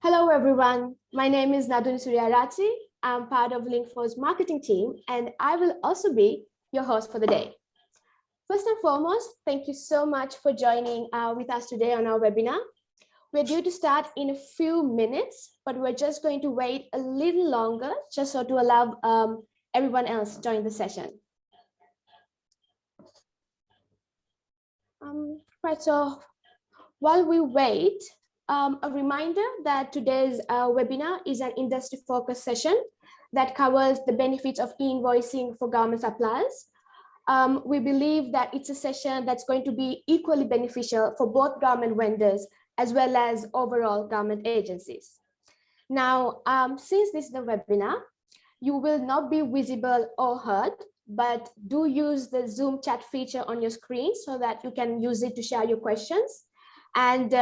Hello, everyone. My name is Nadun Suryarati. I'm part of Link4's marketing team, and I will also be your host for the day. First and foremost, thank you so much for joining with us today on our webinar. We're due to start in a few minutes, but we're just going to wait a little longer just so to allow everyone else to join the session. Right, so while we wait, a reminder that today's webinar is an industry-focused session that covers the benefits of e-invoicing for government suppliers. We believe that it's a session that's going to be equally beneficial for both government vendors as well as overall government agencies. Now, since this is the webinar, you will not be visible or heard, but do use the Zoom chat feature on your screen so that you can use it to share your questions. And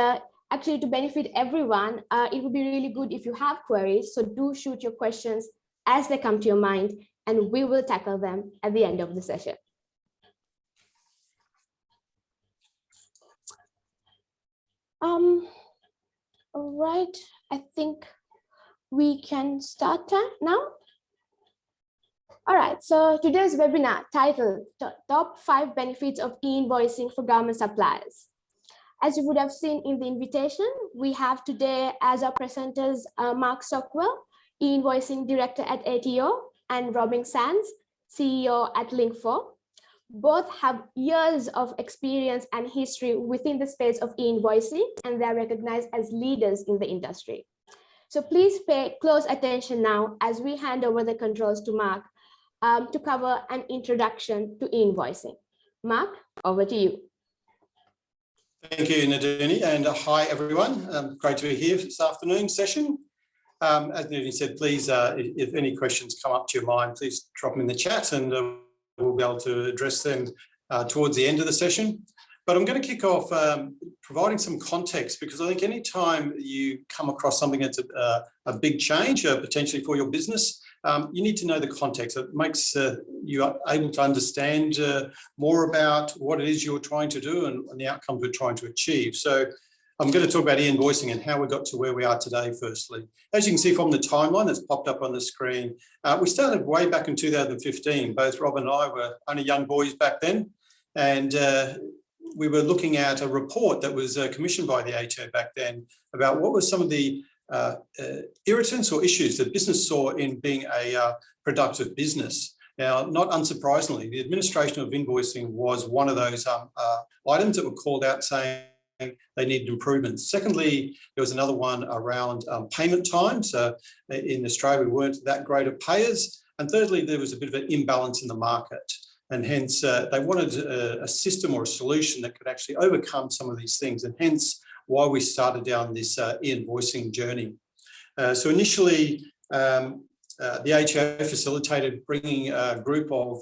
actually, to benefit everyone, it would be really good if you have queries. So do shoot your questions as they come to your mind, and we will tackle them at the end of the session. All right, I think we can start now. All right, so today's webinar titled Top 5 Benefits of E-Invoicing for Government Suppliers. As you would have seen in the invitation, we have today as our presenters Mark Stockwell, e-invoicing director at ATO, and Robin Sands, CEO at Link4. Both have years of experience and history within the space of e-invoicing, and they're recognized as leaders in the industry. So please pay close attention now as we hand over the controls to Mark to cover an introduction to e-invoicing. Mark, over to you. Thank you, Naduni, and hi everyone. Great to be here for this afternoon session. As Naduni said, please, if any questions come up to your mind, please drop them in the chat and we'll be able to address them towards the end of the session. But I'm going to kick off providing some context, because I think any time you come across something that's a big change potentially for your business, you need to know the context. It makes you able to understand more about what it is you're trying to do and the outcomes we're trying to achieve. So I'm going to talk about e-invoicing and how we got to where we are today, firstly. As you can see from the timeline that's popped up on the screen, we started way back in 2015. Both Rob and I were only young boys back then, and we were looking at a report that was commissioned by the ATO back then about what were some of the irritants or issues that business saw in being a productive business. Now, not unsurprisingly, the administration of invoicing was one of those items that were called out saying they needed improvements. Secondly, there was another one around payment times. In Australia, we weren't that great at payers. And thirdly, there was a bit of an imbalance in the market. And hence, they wanted a system or a solution that could actually overcome some of these things. And hence, why we started down this e-invoicing journey. So initially, the ATO facilitated bringing a group of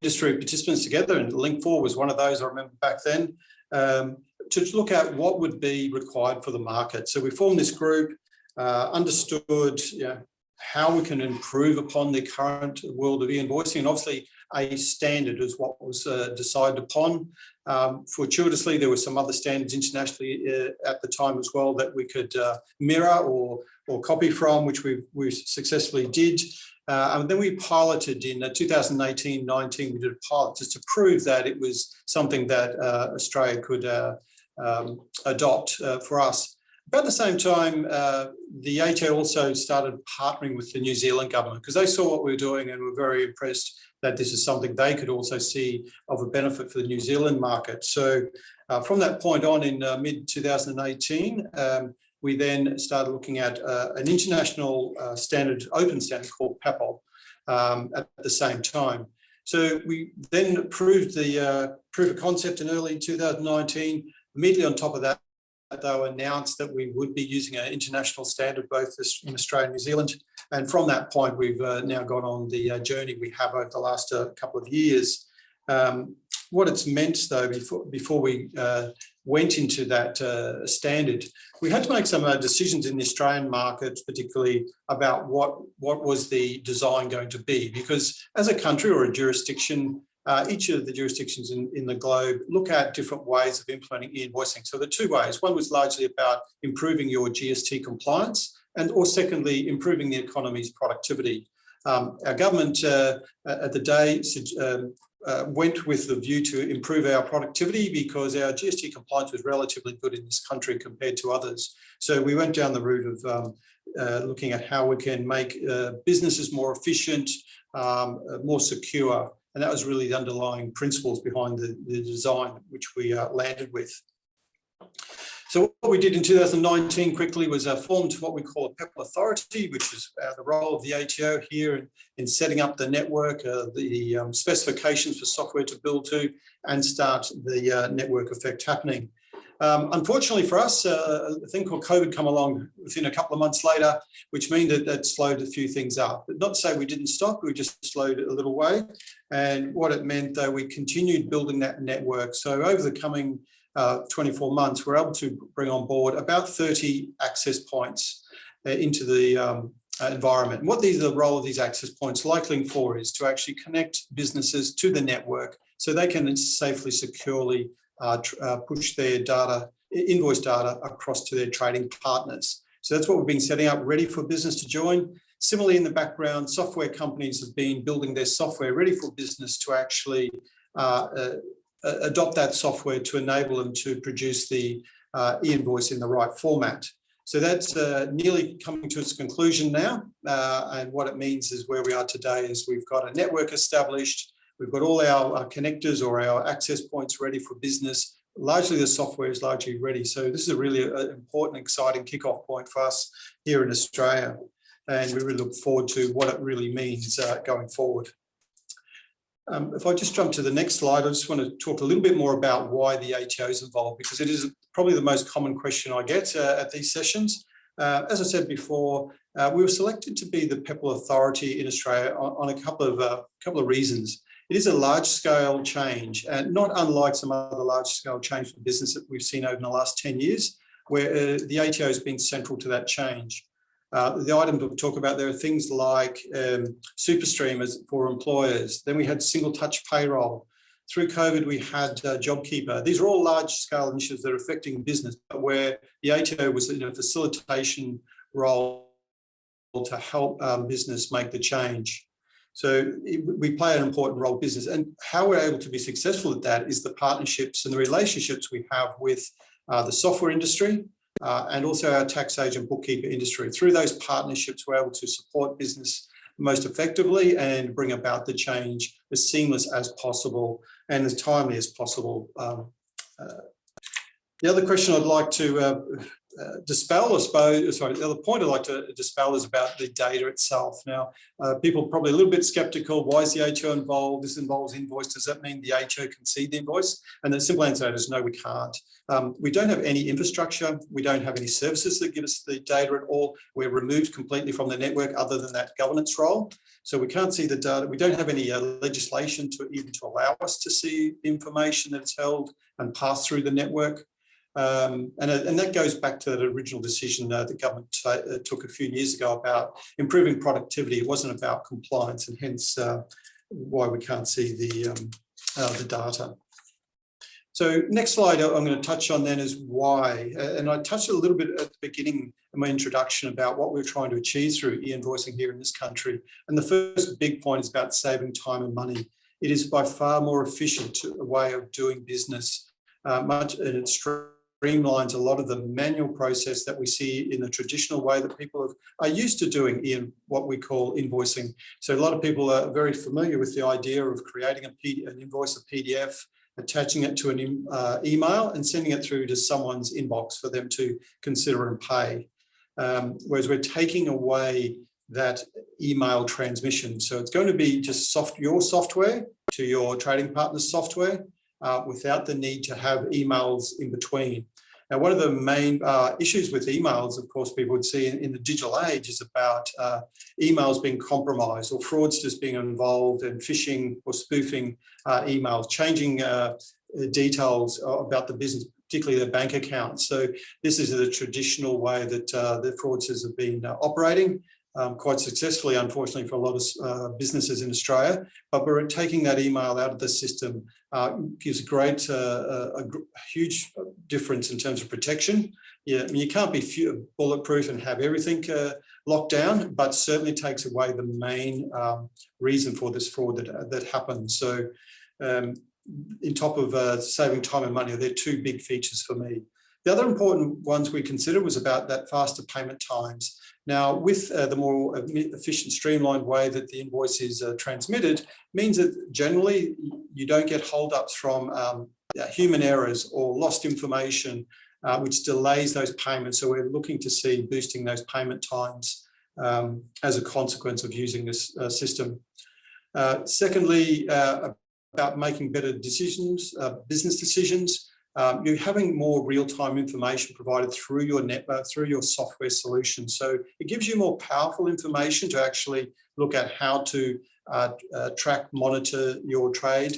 industry participants together, and Link4 was one of those, I remember back then, to look at what would be required for the market. So we formed this group, understood how we can improve upon the current world of e-invoicing, and obviously a standard is what was decided upon. Fortuitously, there were some other standards internationally at the time as well that we could mirror or copy from, which we successfully did. And then we piloted in 2018-19, we did a pilot just to prove that it was something that Australia could adopt for us. About the same time, the ATO also started partnering with the New Zealand government because they saw what we were doing and were very impressed that this is something they could also see of a benefit for the New Zealand market. So from that point on in mid-2018, we then started looking at an international standard, open standard called PAPOL at the same time. So we then approved the proof of concept in early 2019. Immediately on top of that, they announced that we would be using an international standard both in Australia and New Zealand. And from that point, we've now gone on the journey we have over the last couple of years. What it's meant, though, before we went into that standard, we had to make some decisions in the Australian market, particularly about what was the design going to be. Because as a country or a jurisdiction, each of the jurisdictions in the globe look at different ways of implementing e-invoicing. So the two ways, one was largely about improving your GST compliance or secondly, improving the economy's productivity. Our government at the day went with the view to improve our productivity because our GST compliance was relatively good in this country compared to others. So we went down the route of looking at how we can make businesses more efficient, more secure. And that was really the underlying principles behind the design, which we landed with. So what we did in 2019 quickly was formed what we call a PEPL authority, which is the role of the ATO here in setting up the network, the specifications for software to build to, and start the network effect happening. Unfortunately for us, a thing called COVID come along within a couple of months later, which means that slowed a few things up. But not to say we didn't stop, we just slowed it a little way. And what it meant, though, we continued building that network. So over the coming 24 months, we're able to bring on board about 30 access points into the environment. And what the role of these access points, like Link4, is to actually connect businesses to the network so they can safely, securely push their data, invoice data, across to their trading partners. So that's what we've been setting up, ready for business to join. Similarly, in the background, software companies have been building their software ready for business to actually adopt that software to enable them to produce the e-invoice in the right format. So that's nearly coming to its conclusion now. And what it means is where we are today is we've got a network established. We've got all our connectors or our access points ready for business. Largely the software is largely ready. So this is a really important, exciting kickoff point for us here in Australia. And we really look forward to what it really means going forward. If I just jump to the next slide, I just want to talk a little bit more about why the ATO is involved, because it is probably the most common question I get at these sessions. As I said before, we were selected to be the PEPL authority in Australia on a couple of reasons. It is a large-scale change, and not unlike some other large-scale change for business that we've seen over the last 10 years, where the ATO has been central to that change. The items we'll talk about there are things like SuperStream for employers. Then we had single touch payroll. Through COVID, we had JobKeeper. These are all large-scale initiatives that are affecting business, but where the ATO was in a facilitation role to help business make the change. So we play an important role in business, and how we're able to be successful at that is the partnerships and the relationships we have with the software industry and also our tax agent bookkeeper industry. Through those partnerships, we're able to support business most effectively and bring about the change as seamless as possible and as timely as possible. The other question I'd like to dispel, I suppose, sorry, the other point I'd like to dispel is about the data itself. Now, people are probably a little bit skeptical. Why is the ATO involved? This involves invoice. Does that mean the ATO can see the invoice? And the simple answer is no, we can't. We don't have any infrastructure. We don't have any services that give us the data at all. We're removed completely from the network other than that governance role. So we can't see the data. We don't have any legislation to even to allow us to see the information that's held and passed through the network. And that goes back to the original decision the government took a few years ago about improving productivity. It wasn't about compliance, and hence why we can't see the data. So next slide I'm going to touch on then is why. And I touched a little bit at the beginning in my introduction about what we're trying to achieve through e-invoicing here in this country. And the first big point is about saving time and money. It is by far more efficient way of doing business, and it streamlines a lot of the manual process that we see in the traditional way that people are used to doing in what we call invoicing. So a lot of people are very familiar with the idea of creating an invoice, a PDF, attaching it to an email and sending it through to someone's inbox for them to consider and pay. Whereas we're taking away that email transmission. So it's going to be just your software to your trading partner's software without the need to have emails in between. Now, one of the main issues with emails, of course, people would see in the digital age is about emails being compromised or fraudsters being involved in phishing or spoofing emails, changing details about the business, particularly their bank accounts. So this is the traditional way that the fraudsters have been operating. quite successfully, unfortunately, for a lot of businesses in Australia. But we're taking that email out of the system. Gives a huge difference in terms of protection. Yeah, I mean, you can't be bulletproof and have everything locked down, but certainly takes away the main reason for this fraud that happens. So, in top of saving time and money, they're two big features for me. The other important ones we considered was about that faster payment times. Now, with the more efficient, streamlined way that the invoice is transmitted, means that generally you don't get holdups from human errors or lost information, which delays those payments. So we're looking to see boosting those payment times as a consequence of using this system. Secondly, about making better decisions, business decisions. You're having more real-time information provided through your network, through your software solution. So it gives you more powerful information to actually look at how to track, monitor your trade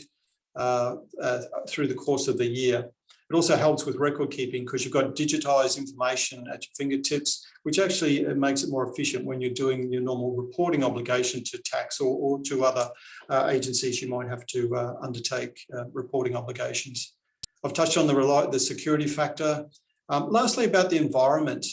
through the course of the year. It also helps with record keeping because you've got digitized information at your fingertips, which actually makes it more efficient when you're doing your normal reporting obligation to tax or to other agencies you might have to undertake reporting obligations. I've touched on the security factor. Lastly, about the environment.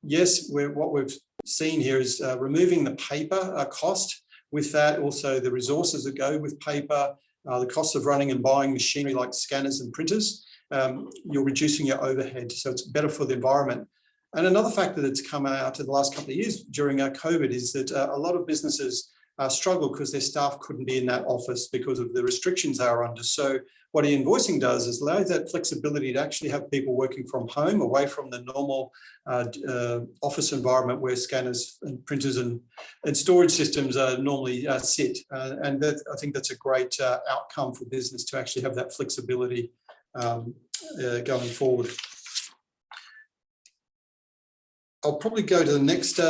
Yes, what we've seen here is removing the paper cost. With that, also the resources that go with paper, the cost of running and buying machinery like scanners and printers. You're reducing your overhead, so it's better for the environment. And another factor that's come out in the last couple of years during COVID is that a lot of businesses struggle because their staff couldn't be in that office because of the restrictions they are under. So what eInvoicing does is allow that flexibility to actually have people working from home, away from the normal office environment where scanners and printers and storage systems normally sit. And that, I think that's a great outcome for business to actually have that flexibility going forward. I'll probably go to the next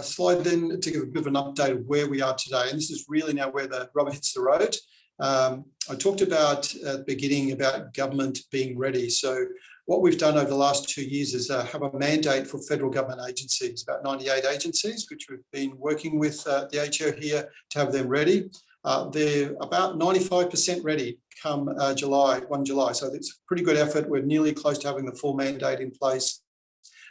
slide then to give a bit of an update of where we are today. And this is really now where the rubber hits the road. I talked about at the beginning about government being ready. So what we've done over the last 2 years is have a mandate for federal government agencies, about 98 agencies, which we've been working with the ATO here to have them ready. They're about 95% ready come 1 July. So it's a pretty good effort. We're nearly close to having the full mandate in place.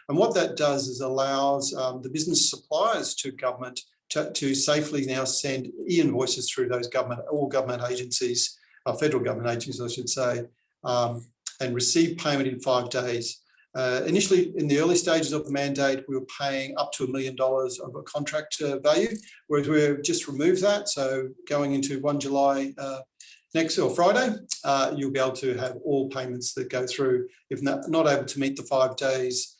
And what that does is allows the business suppliers to government to safely now send e-invoices through those all government agencies, federal government agencies, I should say, and receive payment in 5 days. Initially, in the early stages of the mandate, we were paying up to $1 million of a contract value, whereas we've just removed that. So going into 1 July next or Friday, you'll be able to have all payments that go through. If not able to meet the 5 days,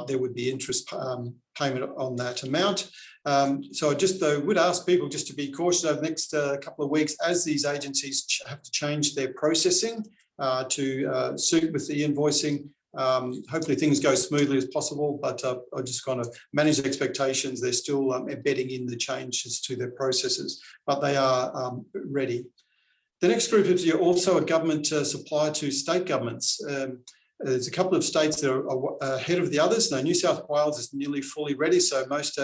there would be interest payment on that amount. So I just would ask people just to be cautious over the next couple of weeks as these agencies have to change their processing to suit with the invoicing. Hopefully things go smoothly as possible, but I just kind of manage expectations. They're still embedding in the changes to their processes, but they are ready. The next group is also a government supplier to state governments. There's a couple of states that are ahead of the others. Now, New South Wales is nearly fully ready, so most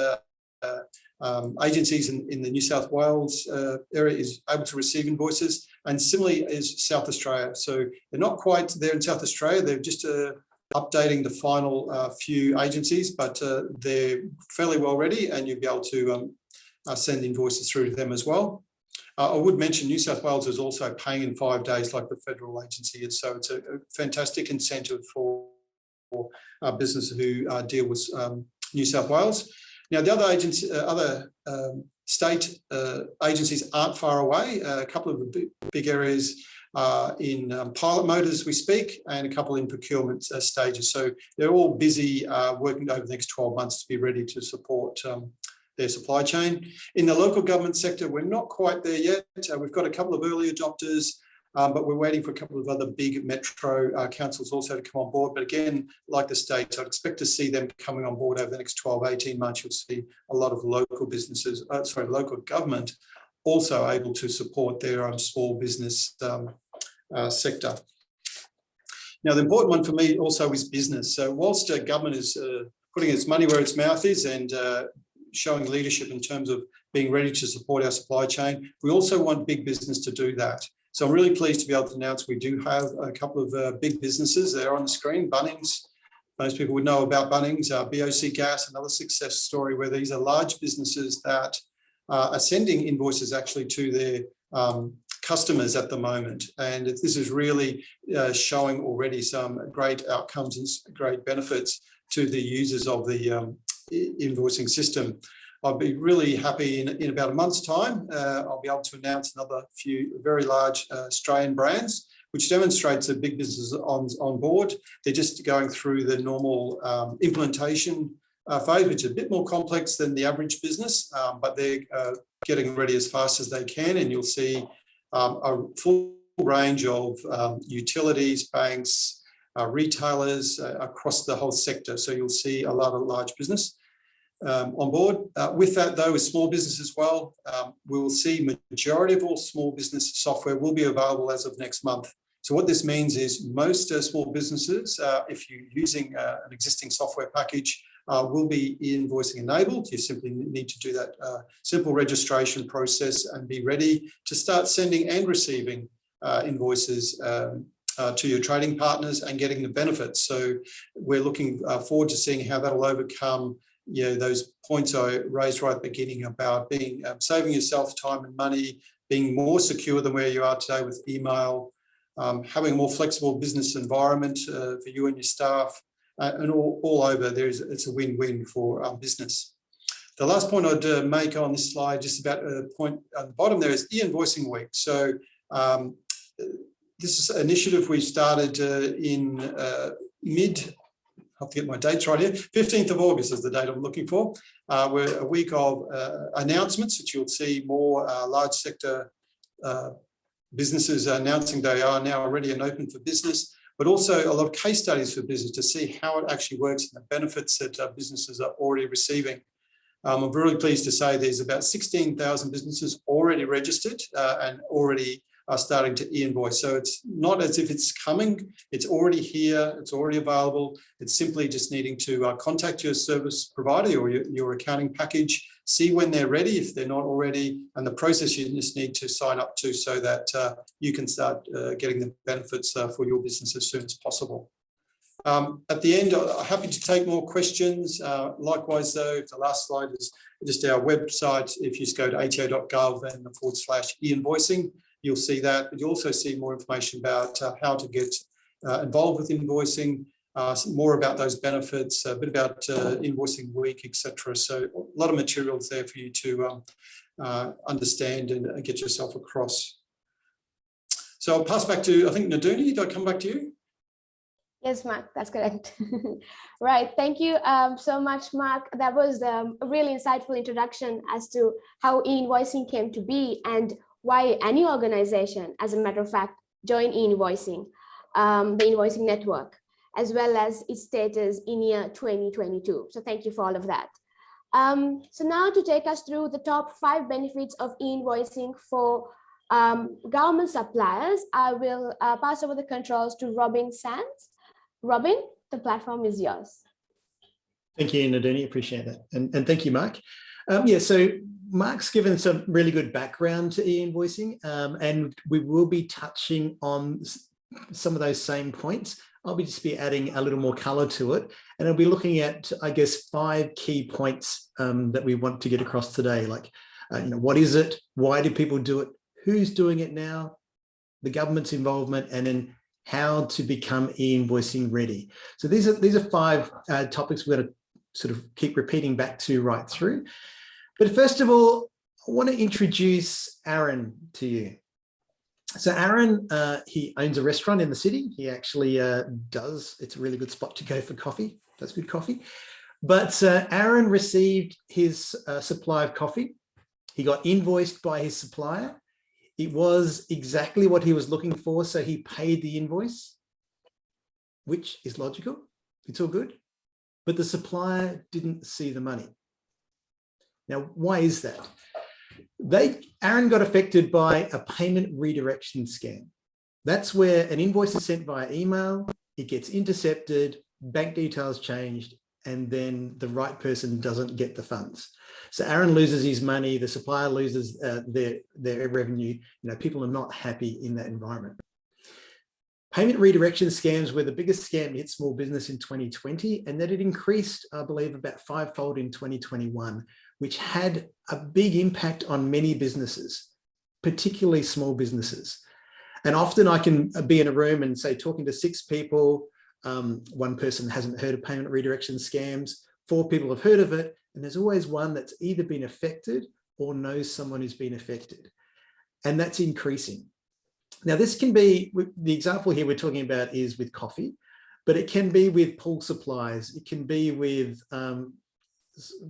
agencies in the New South Wales area is able to receive invoices, and similarly is South Australia. So they're not quite there in South Australia. They're just updating the final few agencies, but they're fairly well ready, and you'll be able to send invoices through to them as well. I would mention New South Wales is also paying in 5 days like the federal agency is. So it's a fantastic incentive for businesses who deal with New South Wales. Now, the other state agencies aren't far away. A couple of the big areas in pilot mode as we speak, and a couple in procurement stages. So they're all busy working over the next 12 months to be ready to support their supply chain. In the local government sector, we're not quite there yet. We've got a couple of early adopters, but we're waiting for a couple of other big metro councils also to come on board. But again, like the states, I'd expect to see them coming on board over the next 12, 18 months. You'll see a lot of local businesses, local government also able to support their small business sector. Now, the important one for me also is business. So whilst government is putting its money where its mouth is and showing leadership in terms of being ready to support our supply chain. We also want big business to do that. So I'm really pleased to be able to announce we do have a couple of big businesses there on the screen. Bunnings, most people would know about Bunnings, BOC Gas, another success story where these are large businesses that are sending invoices actually to their customers at the moment. And this is really showing already some great outcomes and great benefits to the users of the invoicing system. I'll be really happy in about a month's time. I'll be able to announce another few very large Australian brands, which demonstrates that big businesses on board. They're just going through the normal implementation phase, which is a bit more complex than the average business, but they're getting ready as fast as they can. And you'll see a full range of utilities, banks, retailers across the whole sector. So you'll see a lot of large business on board. With that, though, with small business as well, we will see majority of all small business software will be available as of next month. So what this means is most small businesses, if you're using an existing software package, will be invoicing enabled. You simply need to do that simple registration process and be ready to start sending and receiving invoices to your trading partners and getting the benefits. So we're looking forward to seeing how that'll overcome those points I raised right at the beginning about being saving yourself time and money, being more secure than where you are today with email, having a more flexible business environment for you and your staff, and all over it's a win-win for our business. The last point I'd make on this slide, just about a point at the bottom there, is eInvoicing Week. So this is an initiative we started in I have to get my dates right here. 15th of August is the date I'm looking for. We're a week of announcements that you'll see more large sector businesses announcing they are now ready and open for business, but also a lot of case studies for business to see how it actually works and the benefits that businesses are already receiving. I'm really pleased to say there's about 16,000 businesses already registered and already are starting to e-invoice. So it's not as if it's coming, it's already here, it's already available. It's simply just needing to contact your service provider or your accounting package, see when they're ready, if they're not already, and the process you just need to sign up to so that you can start getting the benefits for your business as soon as possible. At the end, I'm happy to take more questions. Likewise, though, the last slide is just our website. If you just go to ato.gov and /e-invoicing, you'll see that, but you also see more information about how to get involved with invoicing, more about those benefits, a bit about invoicing week, etc. So a lot of materials there for you to understand and get yourself across. So I'll pass back to, I think, Naduni. Do I come back to you? Yes, Mark, that's correct. Right, thank you so much, Mark. That was a really insightful introduction as to how e-invoicing came to be and why any organization, as a matter of fact, join e-invoicing, the invoicing network, as well as its status in year 2022. So thank you for all of that. So now to take us through the top 5 benefits of e-invoicing for government suppliers, I will pass over the controls to Robin Sands. Robin, the platform is yours. Thank you, Naduni, appreciate that. And thank you, Mark. Yeah, so Mark's given some really good background to e-invoicing, and we will be touching on some of those same points. I'll just be adding a little more color to it, and I'll be looking at, I guess, 5 key points that we want to get across today. Like, what is it? Why do people do it? Who's doing it now? The government's involvement, and then how to become e-invoicing ready. So these are 5 topics we're going to sort of keep repeating back to right through. But first of all, I want to introduce Aaron to you. So Aaron, he owns a restaurant in the city. He actually does. It's a really good spot to go for coffee. That's good coffee. But Aaron received his supply of coffee. He got invoiced by his supplier. It was exactly what he was looking for. So he paid the invoice, which is logical. It's all good. But the supplier didn't see the money. Now, why is that? Aaron got affected by a payment redirection scam. That's where an invoice is sent via email, it gets intercepted, bank details changed, and then the right person doesn't get the funds. So Aaron loses his money, the supplier loses their revenue. People are not happy in that environment. Payment redirection scams were the biggest scam to hit small business in 2020, and that it increased, I believe, about 5-fold in 2021, which had a big impact on many businesses, particularly small businesses. And often I can be in a room and say, talking to 6 people, one person hasn't heard of payment redirection scams, 4 people have heard of it, and there's always one that's either been affected or knows someone who's been affected. And that's increasing. Now, this can be, the example here we're talking about is with coffee, but it can be with pool supplies. It can be with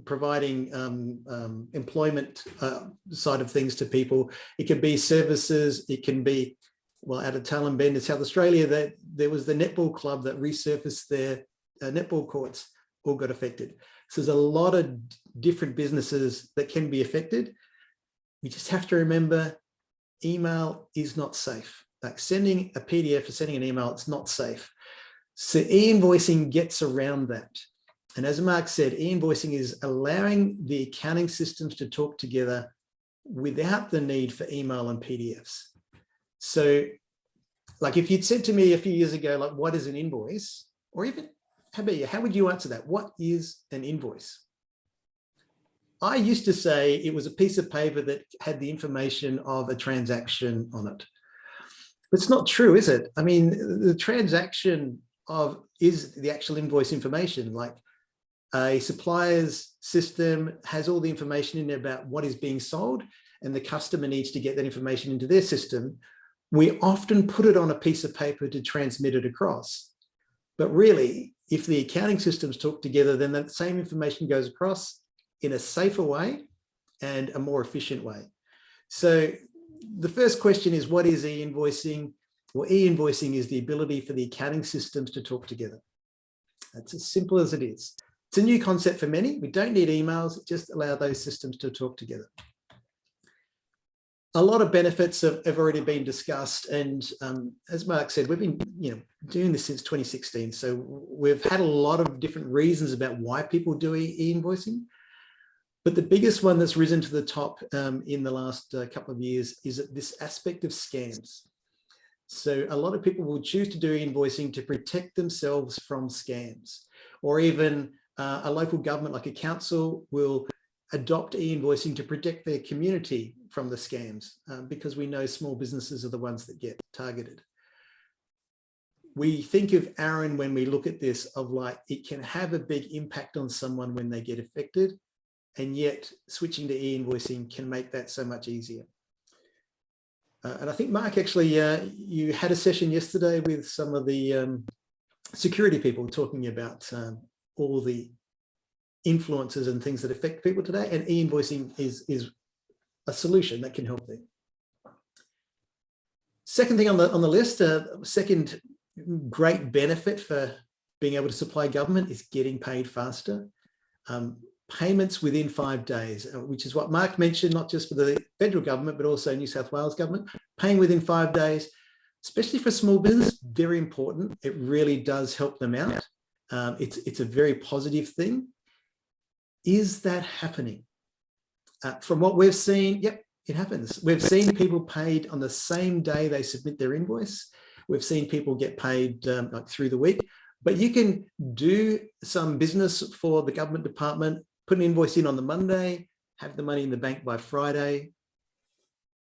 providing employment side of things to people. It can be services. It can be, well, out of Talon Bend in South Australia, that there was the netball club that resurfaced their netball courts, all got affected. So there's a lot of different businesses that can be affected. We just have to remember, email is not safe. Like sending a PDF or sending an email, it's not safe. So e-invoicing gets around that. And as Mark said, e-invoicing is allowing the accounting systems to talk together without the need for email and PDFs. So like if you'd said to me a few years ago, like, what is an invoice? Or even, how about you, how would you answer that? What is an invoice? I used to say it was a piece of paper that had the information of a transaction on it. But it's not true, is it? I mean, the transaction is the actual invoice information. Like a supplier's system has all the information in there about what is being sold, and the customer needs to get that information into their system. We often put it on a piece of paper to transmit it across. But really, if the accounting systems talk together, then that same information goes across in a safer way and a more efficient way. So the first question is, what is e-invoicing? Well, e-invoicing is the ability for the accounting systems to talk together. That's as simple as it is. It's a new concept for many. We don't need emails, just allow those systems to talk together. A lot of benefits have already been discussed. And as Mark said, we've been doing this since 2016. So we've had a lot of different reasons about why people do e-invoicing. But the biggest one that's risen to the top in the last couple of years is this aspect of scams. So a lot of people will choose to do invoicing to protect themselves from scams, or even a local government like a council will adopt e-invoicing to protect their community from the scams because we know small businesses are the ones that get targeted. We think of Aaron when we look at this of like, it can have a big impact on someone when they get affected. And yet switching to e-invoicing can make that so much easier. And I think, Mark, actually, you had a session yesterday with some of the security people talking about all the influences and things that affect people today. And e-invoicing is a solution that can help them. Second thing on the list, second great benefit for being able to supply government is getting paid faster. Payments within 5 days, which is what Mark mentioned, not just for the federal government, but also New South Wales government. Paying within 5 days, especially for small business, very important. It really does help them out. It's a very positive thing. Is that happening? From what we've seen, yep, it happens. We've seen people paid on the same day they submit their invoice. We've seen people get paid like through the week. But you can do some business for the government department, put an invoice in on the Monday, have the money in the bank by Friday.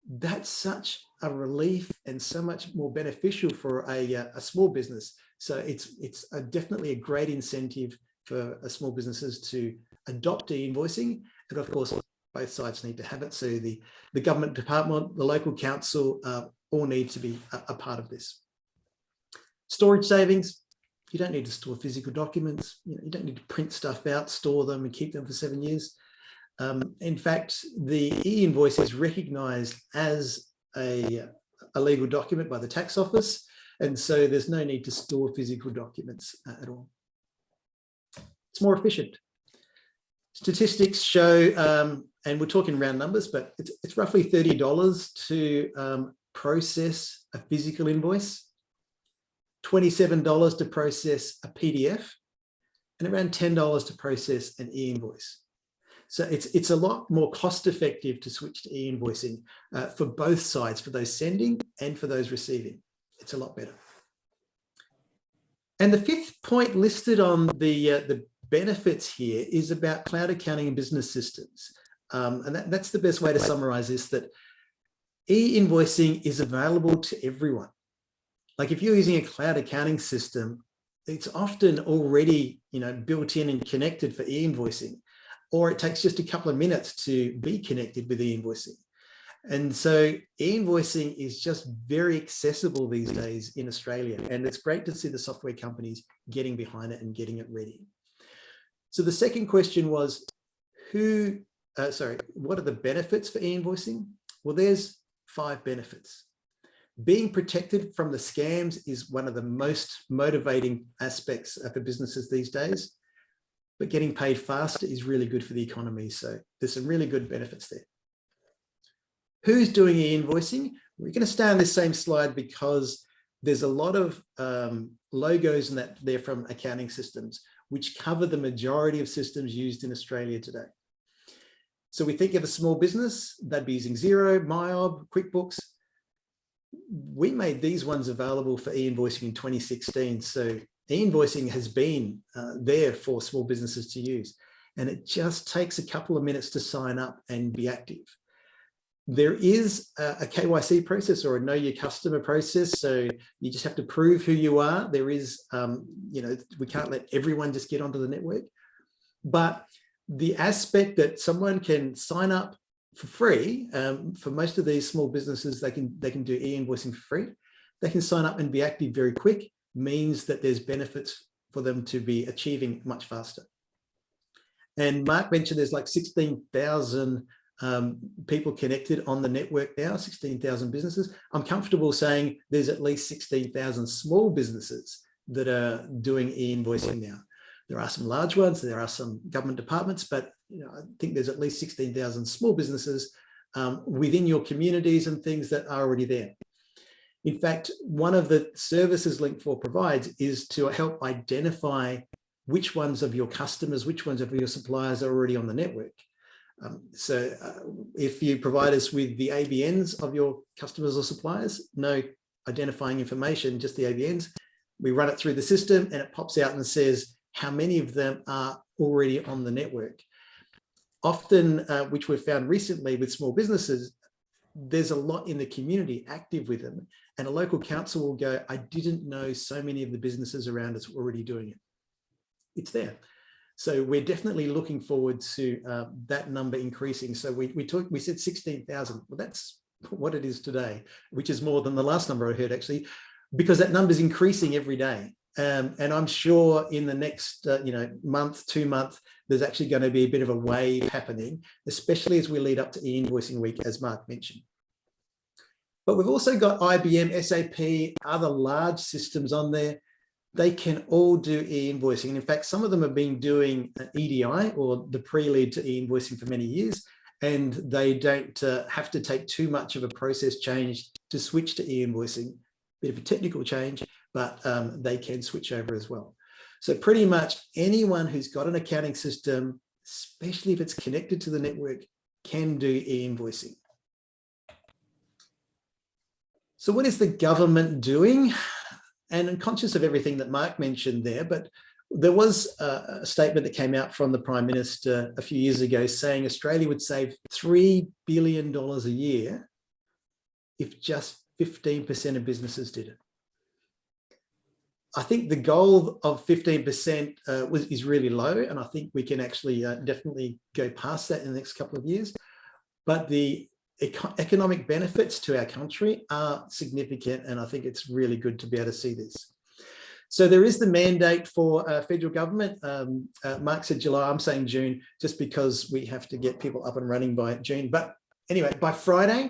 That's such a relief and so much more beneficial for a small business. So it's definitely a great incentive for small businesses to adopt e-invoicing. And of course, both sides need to have it. So the government department, the local council, all need to be a part of this. Storage savings. You don't need to store physical documents. You don't need to print stuff out, store them and keep them for 7 years. In fact, the e-invoice is recognised as a legal document by the tax office. And so there's no need to store physical documents at all. It's more efficient. Statistics show, and we're talking round numbers, but it's roughly $30 to process a physical invoice. $27 to process a PDF, and around $10 to process an e-invoice. So it's a lot more cost effective to switch to e-invoicing for both sides, for those sending and for those receiving. It's a lot better. And the fifth point listed on the benefits here is about cloud accounting and business systems. And that's the best way to summarize this, that e-invoicing is available to everyone. Like if you're using a cloud accounting system, it's often already, built in and connected for e-invoicing, or it takes just a couple of minutes to be connected with e-invoicing. And so e-invoicing is just very accessible these days in Australia. And it's great to see the software companies getting behind it and getting it ready. So the second question was, what are the benefits for e-invoicing? Well, there's 5 benefits. Being protected from the scams is one of the most motivating aspects for businesses these days, but getting paid faster is really good for the economy. So there's some really good benefits there. Who's doing e-invoicing? We're going to stay on this same slide because there's a lot of logos and that they're from accounting systems, which cover the majority of systems used in Australia today. So we think of a small business, they'd be using Xero, MyOb, QuickBooks. We made these ones available for e-invoicing in 2016. So e-invoicing has been there for small businesses to use. And it just takes a couple of minutes to sign up and be active. There is a KYC process or a know your customer process. So you just have to prove who you are. There is, we can't let everyone just get onto the network. But the aspect that someone can sign up for free, for most of these small businesses, they can do e-invoicing for free. They can sign up and be active very quick, means that there's benefits for them to be achieving much faster. And Mark mentioned there's like 16,000 people connected on the network now, 16,000 businesses. I'm comfortable saying there's at least 16,000 small businesses that are doing e-invoicing now. There are some large ones, there are some government departments, but I think there's at least 16,000 small businesses within your communities and things that are already there. In fact, one of the services Link4 provides is to help identify which ones of your customers, which ones of your suppliers are already on the network. So if you provide us with the ABNs of your customers or suppliers, no identifying information, just the ABNs, we run it through the system and it pops out and says how many of them are already on the network. Often, which we've found recently with small businesses, there's a lot in the community active with them, and a local council will go, I didn't know so many of the businesses around us were already doing it. It's there. So we're definitely looking forward to that number increasing. So we said 16,000. Well, that's what it is today, which is more than the last number I heard actually, because that number is increasing every day. And I'm sure in the next month, 2 months, there's actually going to be a bit of a wave happening, especially as we lead up to e-invoicing week, as Mark mentioned. But we've also got IBM, SAP, other large systems on there. They can all do e-invoicing. And in fact, some of them have been doing EDI or the prelude to e-invoicing for many years, and they don't have to take too much of a process change to switch to e-invoicing. Bit of a technical change, but they can switch over as well. So pretty much anyone who's got an accounting system, especially if it's connected to the network, can do e-invoicing. So what is the government doing? And I'm conscious of everything that Mark mentioned there, but there was a statement that came out from the Prime Minister a few years ago saying Australia would save $3 billion a year if just 15% of businesses did it. I think the goal of 15% is really low, and I think we can actually definitely go past that in the next couple of years. But the economic benefits to our country are significant, and I think it's really good to be able to see this. So there is the mandate for federal government. Mark said July, I'm saying June, just because we have to get people up and running by June. But anyway, by Friday,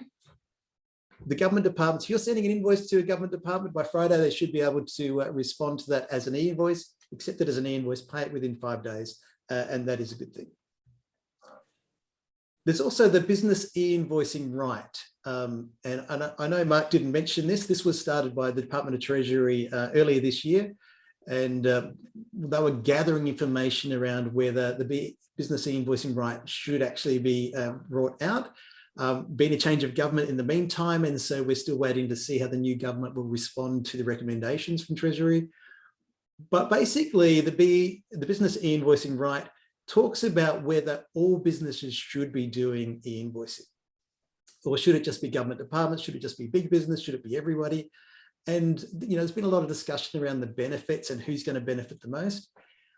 the government departments, if you're sending an invoice to a government department, by Friday, they should be able to respond to that as an e-invoice, accept it as an e-invoice, pay it within 5 days, and that is a good thing. There's also the business e-invoicing right. And I know Mark didn't mention this. This was started by the Department of Treasury earlier this year. and they were gathering information around whether the business e-invoicing right should actually be brought out. Been a change of government in the meantime, and so we're still waiting to see how the new government will respond to the recommendations from Treasury. But basically, the business e-invoicing right talks about whether all businesses should be doing e-invoicing, or should it just be government departments? Should it just be big business? Should it be everybody? And there's been a lot of discussion around the benefits and who's going to benefit the most.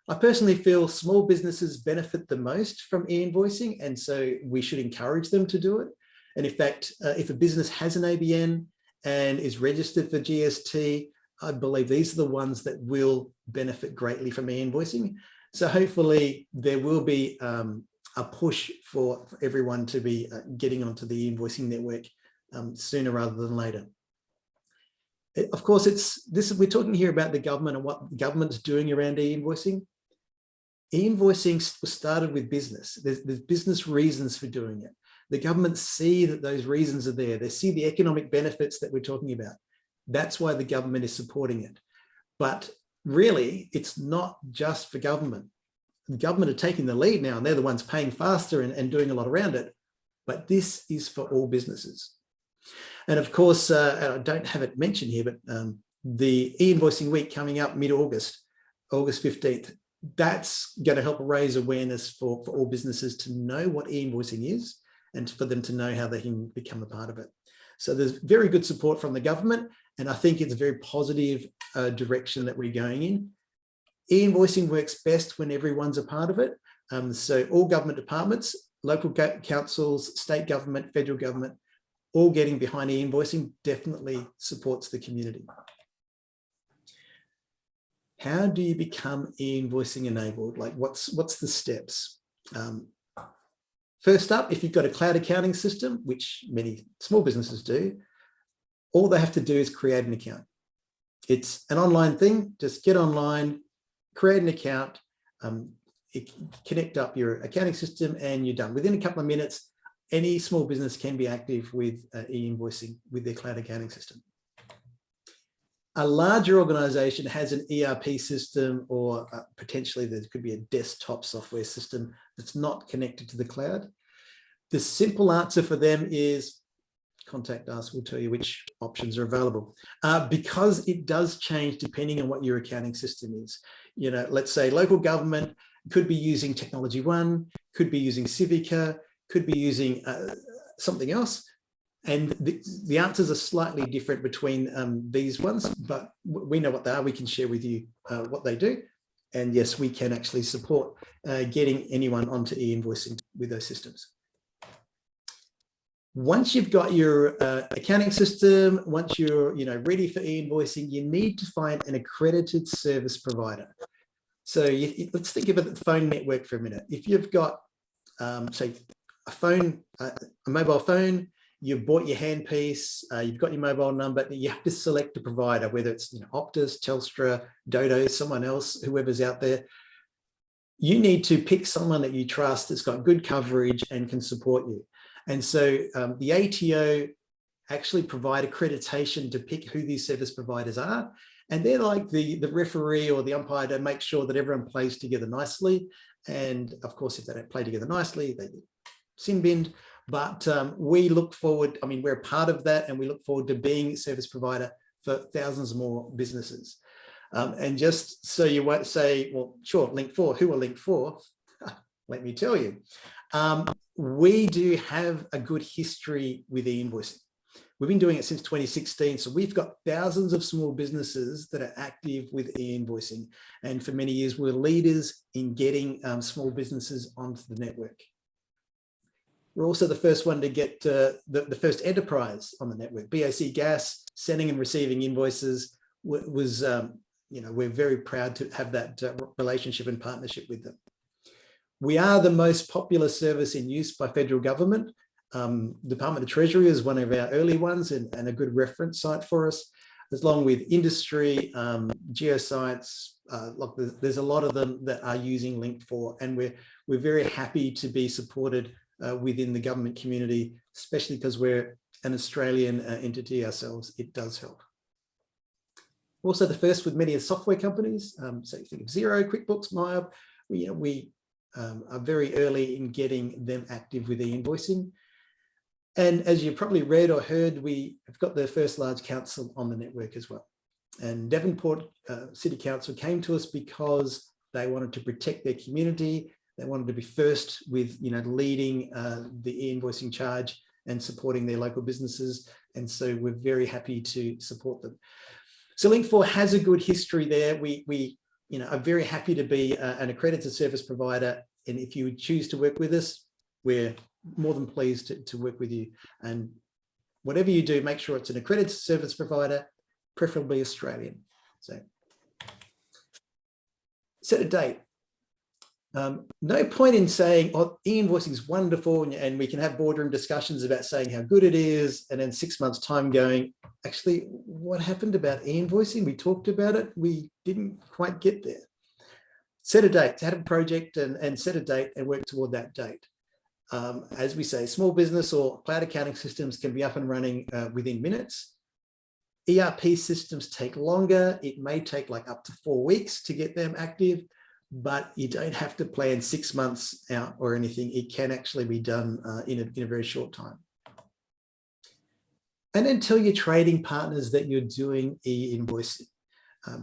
I personally feel small businesses benefit the most from e-invoicing, and so we should encourage them to do it. And in fact, if a business has an ABN and is registered for GST, I believe these are the ones that will benefit greatly from e-invoicing. So hopefully there will be a push for everyone to be getting onto the e-invoicing network sooner rather than later. Of course, we're talking here about the government and what the government's doing around e-invoicing. E-invoicing was started with business. There's business reasons for doing it. The government see that those reasons are there. They see the economic benefits that we're talking about. That's why the government is supporting it. But really, it's not just for government. The government are taking the lead now, and they're the ones paying faster and doing a lot around it. But this is for all businesses. And of course, and I don't have it mentioned here, but the e-invoicing week coming up mid-August, August 15th, that's going to help raise awareness for all businesses to know what e-invoicing is and for them to know how they can become a part of it. So there's very good support from the government, and I think it's a very positive direction that we're going in. E-invoicing works best when everyone's a part of it. So all government departments, local councils, state government, federal government, all getting behind e-invoicing definitely supports the community. How do you become e-invoicing enabled? Like what's the steps? First up, if you've got a cloud accounting system, which many small businesses do, all they have to do is create an account. It's an online thing. Just get online, create an account, connect up your accounting system, and you're done. Within a couple of minutes, any small business can be active with e-invoicing with their cloud accounting system. A larger organization has an ERP system, or potentially there could be a desktop software system that's not connected to the cloud. The simple answer for them is contact us. We'll tell you which options are available, because it does change depending on what your accounting system is. Let's say local government could be using Technology One, could be using Civica, could be using something else. And the answers are slightly different between these ones, but we know what they are. We can share with you what they do. And yes, we can actually support getting anyone onto e-invoicing with those systems. Once you've got your accounting system, once you're ready for e-invoicing, you need to find an accredited service provider. So let's think about the phone network for a minute. If you've got, say, a mobile phone, you've bought your handpiece, you've got your mobile number, you have to select a provider, whether it's Optus, Telstra, Dodo, someone else, whoever's out there. You need to pick someone that you trust that's got good coverage and can support you. And so the ATO actually provide accreditation to pick who these service providers are. And they're like the referee or the umpire to make sure that everyone plays together nicely. And of course, if they don't play together nicely, they get sin binned. But we look forward, we're a part of that, and we look forward to being a service provider for thousands more businesses. And just so you won't say, well, sure, Link4, who are Link4? Let me tell you. We do have a good history with e-invoicing. We've been doing it since 2016. So we've got thousands of small businesses that are active with e-invoicing. And for many years, we're leaders in getting small businesses onto the network. We're also the first one to get the first enterprise on the network. BAC Gas, sending and receiving invoices, was, we're very proud to have that relationship and partnership with them. We are the most popular service in use by federal government. Department of Treasury is one of our early ones and a good reference site for us, along with industry, geoscience. Look, there's a lot of them that are using Link4, and we're very happy to be supported within the government community, especially because we're an Australian entity ourselves. It does help. Also the first with many software companies. So you think of Xero, QuickBooks, Maya. We are very early in getting them active with e-invoicing. And as you probably read or heard, we have got the first large council on the network as well. And Devonport City Council came to us because they wanted to protect their community. They wanted to be first with, leading the e-invoicing charge and supporting their local businesses. And so we're very happy to support them. So Link4 has a good history there. We are very happy to be an accredited service provider. And if you would choose to work with us, we're more than pleased to work with you. And whatever you do, make sure it's an accredited service provider, preferably Australian. So set a date. No point in saying, oh, e-invoicing is wonderful and we can have boardroom discussions about saying how good it is, and then 6 months time going, actually, what happened about e-invoicing? We talked about it, we didn't quite get there. Set a date, have a project and set a date and work toward that date. As we say, small business or cloud accounting systems can be up and running within minutes. ERP systems take longer. It may take like up to 4 weeks to get them active, but you don't have to plan 6 months out or anything. It can actually be done in a very short time. And then tell your trading partners that you're doing e-invoicing.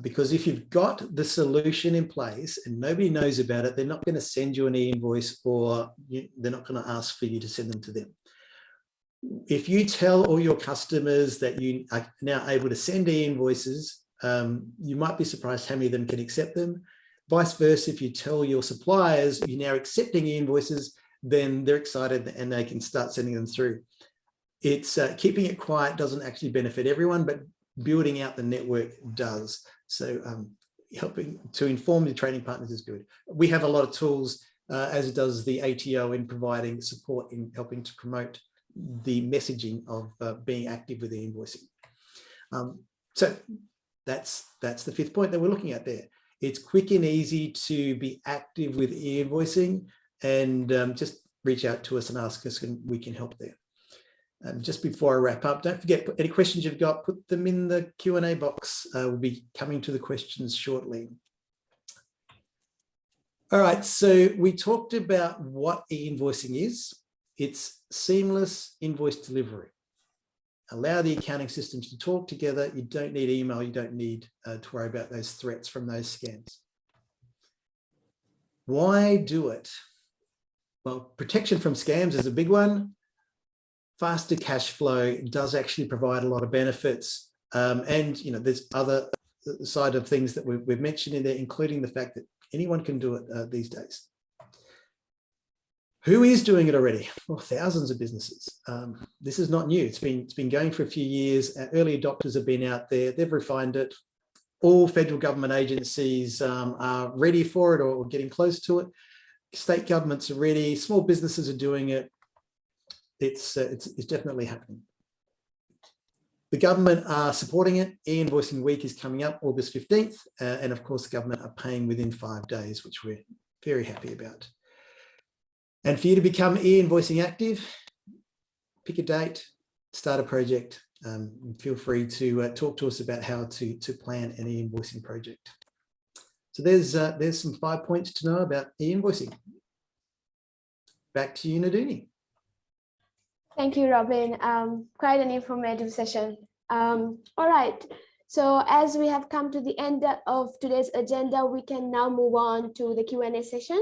Because if you've got the solution in place and nobody knows about it, they're not going to send you an e-invoice, or they're not going to ask for you to send them to them. If you tell all your customers that you are now able to send e-invoices, you might be surprised how many of them can accept them. Vice versa, if you tell your suppliers you're now accepting e-invoices, then they're excited and they can start sending them through. It's keeping it quiet doesn't actually benefit everyone, but building out the network does. So helping to inform the trading partners is good. We have a lot of tools, as does the ATO, in providing support in helping to promote the messaging of being active with the invoicing. So that's the fifth point that we're looking at there. It's quick and easy to be active with e-invoicing, and just reach out to us and ask us and we can help there. Just before I wrap up, don't forget, put any questions you've got, put them in the Q&A box. We'll be coming to the questions shortly. All right, so we talked about what e-invoicing is. It's seamless invoice delivery. Allow the accounting systems to talk together. You don't need email. You don't need to worry about those threats from those scams. Why do it? Well, protection from scams is a big one. Faster cash flow does actually provide a lot of benefits. And there's other side of things that we've mentioned in there, including the fact that anyone can do it these days. Who is doing it already? Well, thousands of businesses. This is not new. It's been going for a few years. Early adopters have been out there. They've refined it. All federal government agencies are ready for it or getting close to it. State governments are ready. Small businesses are doing it. It's definitely happening. The government are supporting it. E-invoicing week is coming up August 15th. And of course, the government are paying within 5 days, which we're very happy about. And for you to become e-invoicing active, pick a date, start a project. Feel free to talk to us about how to plan an e-invoicing project. So there's some 5 points to know about e-invoicing. Back to you, Naduni. Thank you, Robin. Quite an informative session. All right. So as we have come to the end of today's agenda, we can now move on to the Q&A session.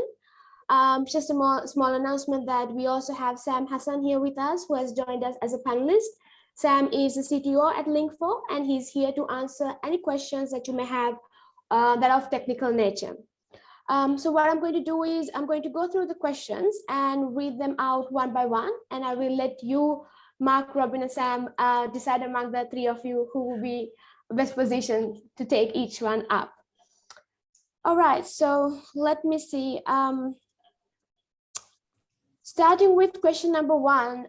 Just a small announcement that we also have Sam Hassan here with us, who has joined us as a panelist. Sam is the CTO at Link4, and he's here to answer any questions that you may have that are of technical nature. So what I'm going to do is I'm going to go through the questions and read them out one by one, and I will let you, Mark, Robin, and Sam decide among the three of you who will be best positioned to take each one up. All right, so let me see. Starting with question number one,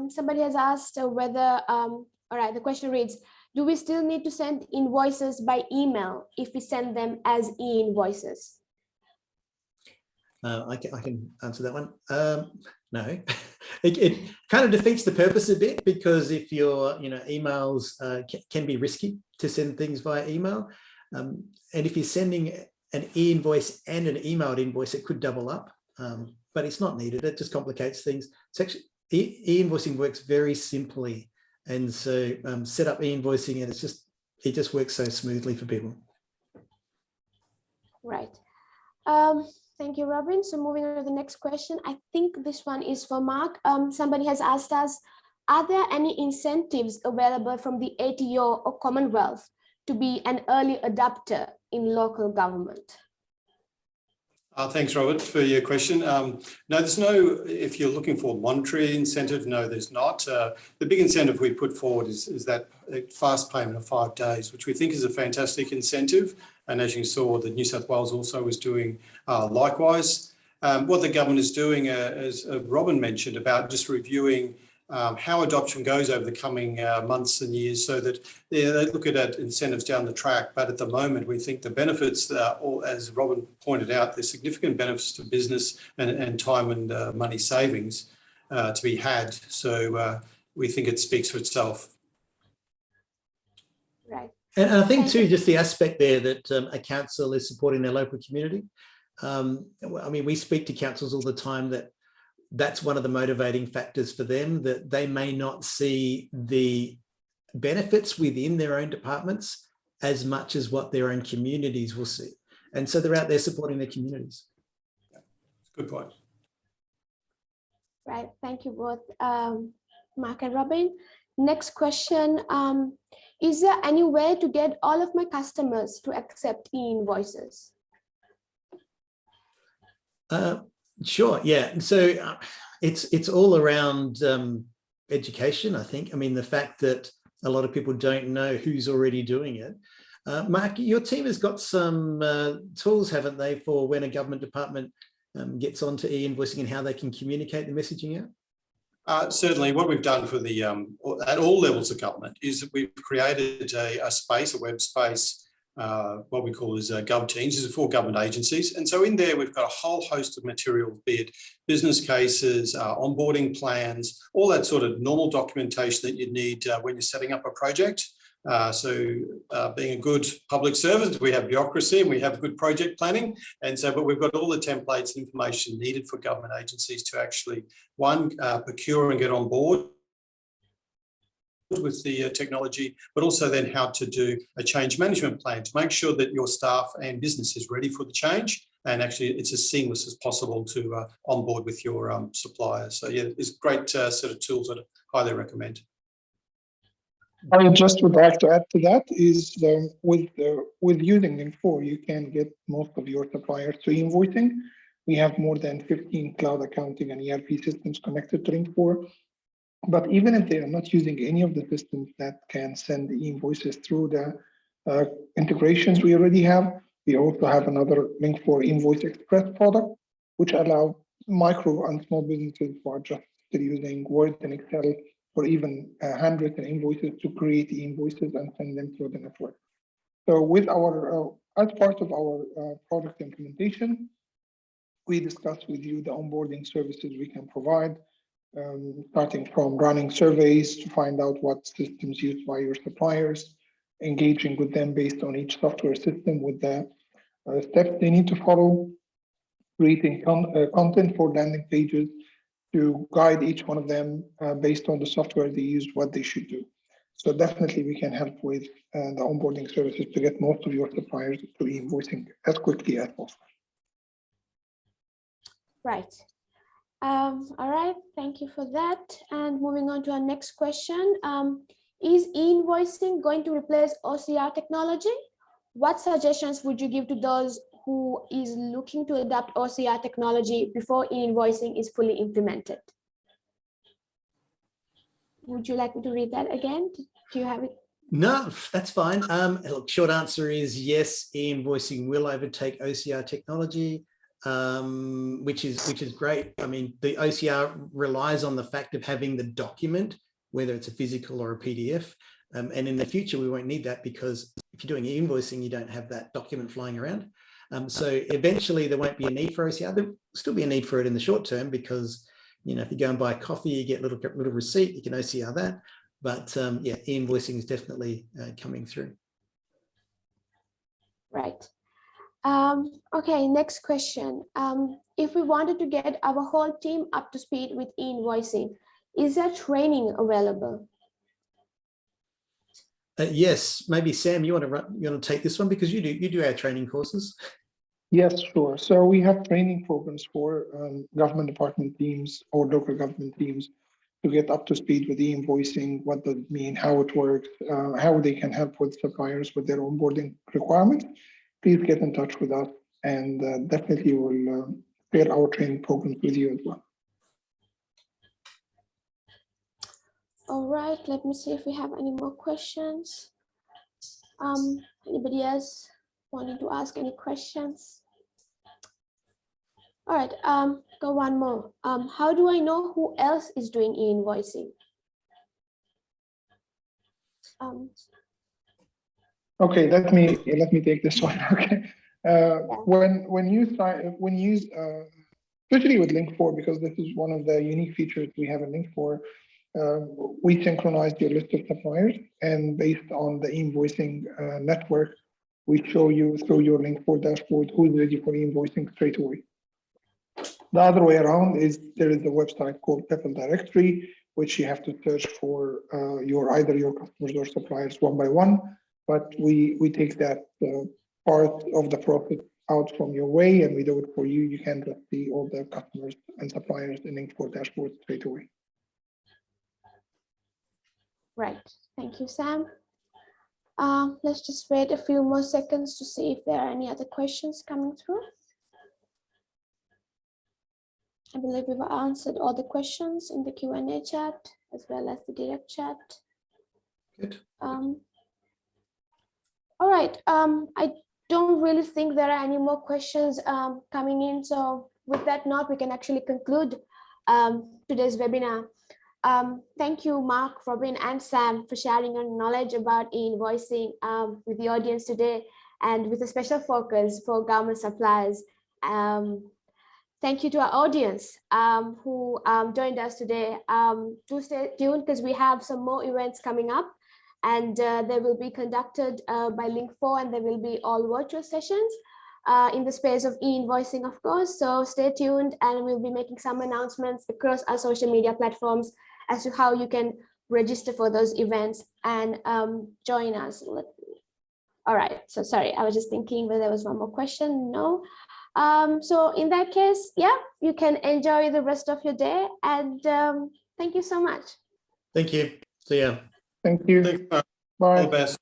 somebody has asked whether, all right, the question reads, do we still need to send invoices by email if we send them as e-invoices? I can answer that one. No, it kind of defeats the purpose a bit, because if your emails can be risky to send things via email, and if you're sending an e-invoice and an emailed invoice, it could double up, but it's not needed. It just complicates things. It's actually e-invoicing works very simply, and so set up e-invoicing, and it just works so smoothly for people. Right. Thank you, Robin. So moving on to the next question. I think this one is for Mark. Somebody has asked us, are there any incentives available from the ATO or Commonwealth to be an early adopter in local government? Thanks, Robert, for your question. No, there's no, if you're looking for monetary incentive, no, there's not. The big incentive we put forward is that fast payment of 5 days, which we think is a fantastic incentive. And as you saw, the New South Wales also was doing likewise. What the government is doing, as Robin mentioned, about just reviewing how adoption goes over the coming months and years, so that they look at incentives down the track. But at the moment, we think the benefits, as Robin pointed out, there's significant benefits to business and time and money savings to be had. So we think it speaks for itself. Right. And I think too, just the aspect there that a council is supporting their local community. I mean, we speak to councils all the time that's one of the motivating factors for them, that they may not see the benefits within their own departments as much as what their own communities will see. And so they're out there supporting their communities. Good point. Right. Thank you both, Mark and Robin. Next question. Is there any way to get all of my customers to accept e-invoices? Sure, yeah. So it's all around education, I think. I mean, the fact that a lot of people don't know who's already doing it. Mark, your team has got some tools, haven't they, for when a government department gets onto e-invoicing and how they can communicate the messaging out? Certainly, what we've done for the at all levels of government is that we've created a space, a web space, what we call as GovTeams. This is for government agencies, and so in there we've got a whole host of material, be it business cases, onboarding plans, all that sort of normal documentation that you need when you're setting up a project. Being a good public servant, we have bureaucracy and we have good project planning. And so, but we've got all the templates and information needed for government agencies to actually, one, procure and get on board with the technology, but also then how to do a change management plan to make sure that your staff and business is ready for the change. And actually it's as seamless as possible to onboard with your suppliers. So yeah, it's a great set of tools that I highly recommend. I just would like to add to that is with using Link4, you can get most of your suppliers to invoicing. We have more than 15 cloud accounting and ERP systems connected to Link4. But even if they are not using any of the systems that can send the invoices through the integrations we already have, we also have another Link4 Invoice Express product, which allow micro and small businesses who are just still using Word and Excel or even handwritten invoices to create invoices and send them through the network. So with our, as part of our product implementation, we discussed with you the onboarding services we can provide, starting from running surveys to find out what systems used by your suppliers, engaging with them based on each software system with the steps they need to follow, creating content for landing pages, to guide each one of them based on the software they use, what they should do. So definitely we can help with the onboarding services to get most of your suppliers to invoicing as quickly as possible. Right. All right, thank you for that. And moving on to our next question. Is e-invoicing going to replace OCR technology? What suggestions would you give to those who is looking to adopt OCR technology before e-invoicing is fully implemented? Would you like me to read that again? Do you have it? No, that's fine. Look, short answer is yes, e-invoicing will overtake OCR technology, which is great. I mean, the OCR relies on the fact of having the document, whether it's a physical or a PDF. And in the future, we won't need that because if you're doing e-invoicing, you don't have that document flying around. So eventually there won't be a need for OCR. There'll still be a need for it in the short term because, if you go and buy a coffee, you get a little receipt, you can OCR that. But yeah, e-invoicing is definitely coming through. Right. Okay, next question. If we wanted to get our whole team up to speed with e-invoicing, is there training available? Yes, maybe Sam, you want to take this one because you do our training courses. Yes, sure. So we have training programs for government department teams or local government teams to get up to speed with e-invoicing, what does it mean, how it works, how they can help with suppliers with their onboarding requirements. Please get in touch with us, and definitely we'll share our training programs with you as well. All right, let me see if we have any more questions. Anybody else wanting to ask any questions? All right, go one more. How do I know who else is doing e-invoicing? Okay, let me take this one. Okay, when you use especially with Link4, because this is one of the unique features we have in Link4, we synchronize your list of suppliers, and based on the invoicing network, we show you through your Link4 dashboard who's ready for invoicing straight away. The other way around is there is a website called People Directory, which you have to search for either your customers or suppliers one by one. But we take that part of the process out from your way, and we do it for you. You can just see all the customers and suppliers in Link4 dashboard straight away. Right, thank you, Sam. Let's just wait a few more seconds to see if there are any other questions coming through. I believe we've answered all the questions in the Q&A chat as well as the direct chat. Good. All right, I don't really think there are any more questions coming in. So with that note, we can actually conclude today's webinar. Thank you, Mark, Robin, and Sam for sharing your knowledge about e-invoicing with the audience today, and with a special focus for government suppliers. Thank you to our audience who joined us today. Do stay tuned because we have some more events coming up, and they will be conducted by Link4, and they will be all virtual sessions in the space of e-invoicing, of course. So stay tuned, and we'll be making some announcements across our social media platforms as to how you can register for those events and join us. All right, so sorry, I was just thinking whether there was one more question. No. So in that case, yeah, you can enjoy the rest of your day, and thank you so much. Thank you. See ya. Thank you. Thanks, Bye. all the best.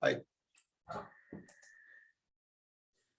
Bye.